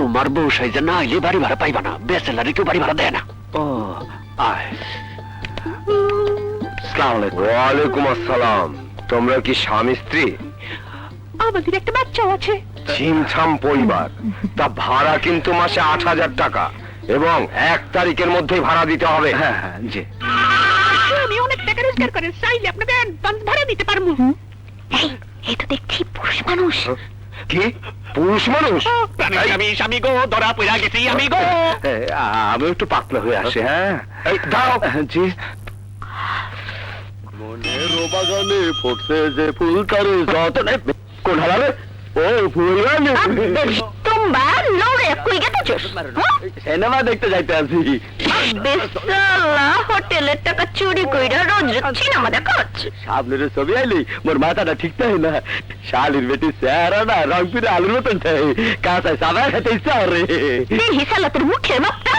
তোমার বউ সাইজা না হইলে বাড়ি ভাড়া পাইবা না, ব্যাচেলারে কেউ বাড়ি ভাড়া দেয় না। ও আয়। আসসালামু আলাইকুম। ওয়ালাইকুম আসসালাম। তোমরা কি স্বামী স্ত্রী? আমাদের একটা বাচ্চাও আছে। ছিমছাম পরিবার। তা ভাড়া কিন্তু মাসে ৮,০০০ টাকা এবং ১ তারিখের মধ্যেই ভাড়া দিতে হবে। হ্যাঁ হ্যাঁ জি। আমি অনেক টাকা রোজগার করে, চাইলে আপনাকে অ্যাডভান্স ভাড়া দিতে পারবো। এই তো দেখছি পুরুষ মানুষ। কি পুরুষ মানুষ? আমি স্বামী গো, ধরা পড়া গেছি আমি গো। আমি একটু পাতলা হয়ে আসি। হ্যাঁ এই দাও। জি। মনের বাগানে ফুটছে যে ফুল তার যতনে কোন হালালে ও ফুল গানে তোমার লড়ে কই গেতেছস? সিনেমা দেখতে যাইতে আছি। বিশালা হোটেলের টাকা চুরি কইরা রোজ রোজ সিনেমা দেখাচ্ছ। সামনের ছবি আইলি মোর মাথাটা ঠিক তাই না, শালির বেটি চেহারা না রং পিরে আলুর মতন চাই, কাঁচা সাদা খেতে ইচ্ছা রে। দেখি শালা তোর মুখের মুখটা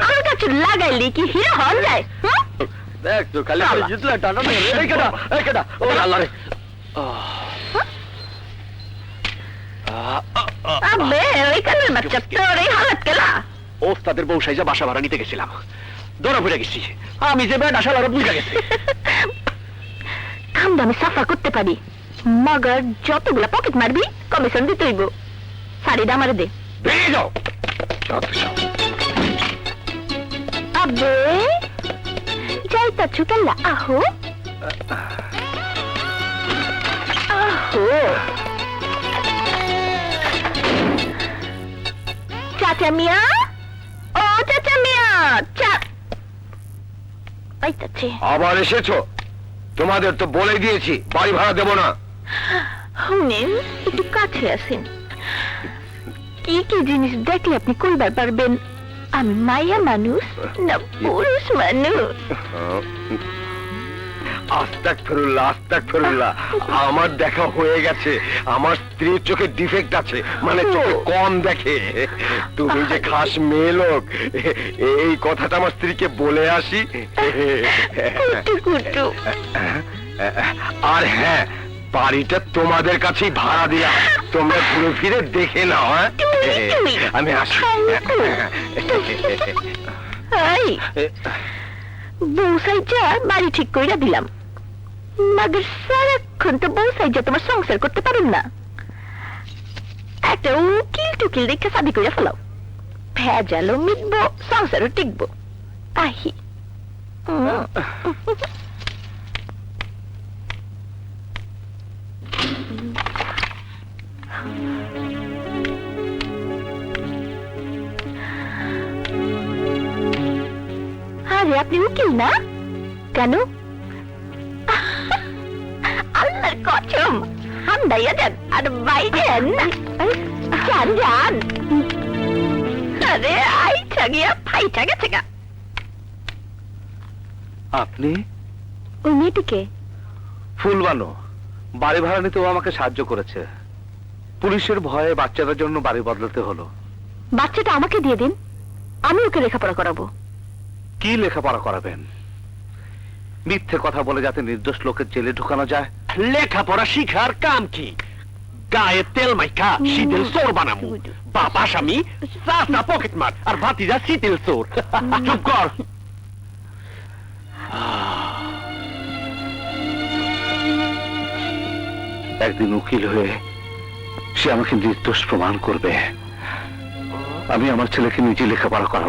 আমার কাছে লাগাইলি কি হিরো হন যায়? দেখ তো খালি জিতলা টানা রে কেডা এই কেডা ও আল্লাহ রে। আবে ওই কালের বাচ্চা তোর এই হালত কেলা? ওস্তাদের বউ সাইজা বাসা ভাড়া নিতে গেছিলাম, ধরা পড়ে গেছি। আমি যে ব্যাট আসার আরো বুঝা গেছে। কামটা আমি সাফা করতে পারি, মগর যতগুলা পকেট মারবি কমিশন দিতে হইব। শাড়িটা আমারে দে। বেরিয়ে যাও। আবে যাইতাছু কেলা? আহো আহো। চাচা মিয়া, ও চাচা মিয়া, চা পাইতাছে। আবার এসেছো? তোমাদের তো বলে দিয়েছি বাড়ি ভাড়া দেব না। শুনেন, একটু কাছে আসেন। কি কি জিনিস দেখলে আপনি কইবার পারবেন আমি মাইয়া মানুষ না পুরুষ মানুষ? আস্তাগফিরুল্লাহ আস্তাগফিরুল্লাহ। আমার দেখা হয়ে গেছে। আমার স্ত্রীর চোখে ডিফেক্ট আছে, মানে চোখে কম দেখে। তুমি যে খাস মেয়ে লোক, এই কথাটা আমার স্ত্রীকে বলে আসি। কুটু কুটু। আর হ্যাঁ, বাড়িটা তোমাদের কাছেই ভাড়া দিলাম, তোমরা ঘুরে ফিরে দেখে নাও। আমি আসি। এই বউ সাইজা বাড়ি ঠিক কইরা দিলাম, মাগের সারাক্ষণ তো বউ সাইজা তোমার সংসার করতে পারেন না। একটা উকিল টুকিল দেখে শাদি কইরা ফেলাও, ভেজালও মিটবো, সংসারও টিকবো। আহি আরে আপনি উকিল না? কেন? আল্লাহর কসম হামদাইয়া দেন আর বাইরেন যান যান। আরে আইছা গিয়া ফাইটা গেছে গা। আপনি? ওই মেয়েটিকে ফুলবানো বাড়ি ভাড়া নিতে ও আমাকে সাহায্য করেছে। পুলিশের ভয়ে বাচ্চাদের জন্য বাড়ি বদলাতে হলো। বাচ্চাটা আমাকে দিয়ে দিন, আমি ওকে লেখাপড়া করাবো। কি লেখাপড়া করাবেন? মিথ্যে কথা বলে যাতে নির্দোষ লোকের জেলে ঢুকানো যায়। লেখাপড়া শিখার কাম কি? গায়ে তেল মাইখা শীতেল চোর বানামু। বাবা স্বামী চাচা পকেট মার আর ভাতিজা শীতেল চোর। চুপ কর। একদিন উকিল হয়ে সে আমাকে নির্দোষ প্রমাণ করবে। আমি আমার ছেলেকে নিজে লেখাপড়া করাবো।